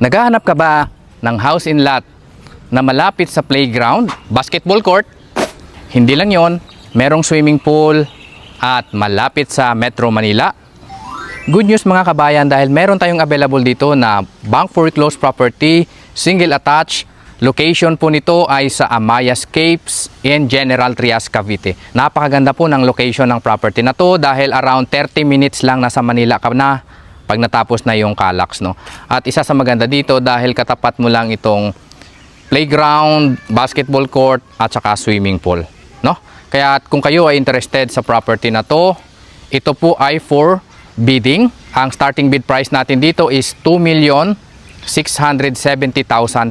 Naghahanap ka ba ng house in lot na malapit sa playground, basketball court? Hindi lang yon, merong swimming pool at malapit sa Metro Manila. Good news mga kabayan dahil meron tayong available dito na bank foreclosed property, single attached. Location po nito ay sa Amayas Capes in General Trias, Cavite. Napakaganda po ng location ng property na to dahil around 30 minutes lang nasa Manila ka na pag natapos na yung Calax, no? At isa sa maganda dito dahil katapat mo lang itong playground, basketball court at saka swimming pool, no? Kaya kung kayo ay interested sa property na to, ito po ay for bidding. Ang starting bid price natin dito is 2,670,000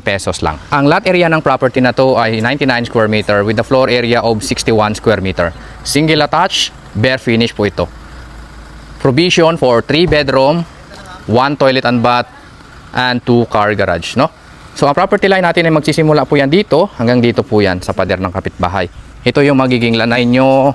pesos lang. Ang lot area ng property na to ay 99 square meter with the floor area of 61 square meter. Single attached, bare finish po ito. Provision for 3 bedroom, 1 toilet and bath, and 2 car garage, no? So, ang property line natin ay magsisimula po yan dito, hanggang dito po yan sa pader ng kapitbahay. Ito yung magiging lanay nyo,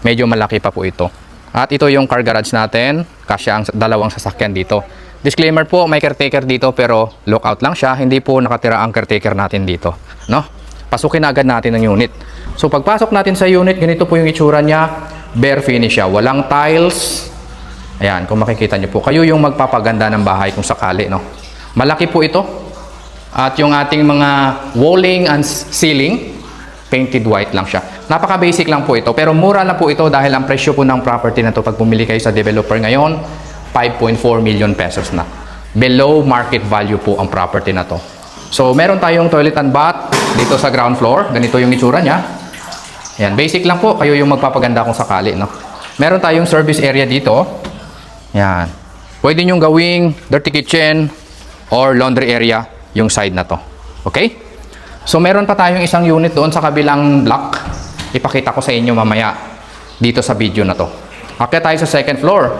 medyo malaki pa po ito. At ito yung car garage natin, kasya ang dalawang sasakyan dito. Disclaimer po, may caretaker dito pero lockout lang siya, hindi po nakatira ang caretaker natin dito, no? Pasukin na agad natin ang unit. So, pagpasok natin sa unit, ganito po yung itsura niya, bare finish siya, walang tiles. Ayan, kung makikita nyo po, kayo yung magpapaganda ng bahay kung sakali, no? Malaki po ito. At yung ating mga walling and ceiling, painted white lang siya. Napaka-basic lang po ito, pero mura lang po ito dahil ang presyo po ng property na to pag bumili kayo sa developer ngayon, 5.4 million pesos na. Below market value po ang property na to. So, meron tayong toilet and bath dito sa ground floor. Ganito yung itsura niya. Ayan, basic lang po. Kayo yung magpapaganda kung sakali, no? Meron tayong service area dito. Yan. Pwede nyo gawing dirty kitchen or laundry area yung side na to. Okay? So, meron pa tayong isang unit doon sa kabilang block. Ipakita ko sa inyo mamaya dito sa video na to. Akyat tayo sa second floor.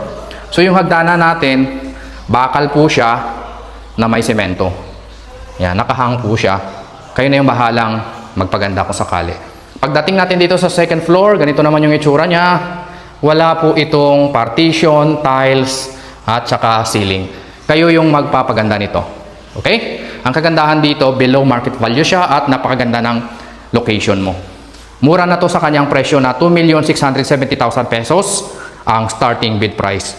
So, yung hagdanan natin, bakal po siya na may semento. Yan, nakahang po siya. Kayo na yung bahalang magpaganda kung sakali. Pagdating natin dito sa second floor, ganito naman yung itsura niya. Wala po itong partition, tiles, at saka ceiling. Kayo yung magpapaganda nito. Okay? Ang kagandahan dito, below market value siya at napakaganda ng location mo. Mura na to sa kanyang presyo na 2,670,000 pesos ang starting bid price.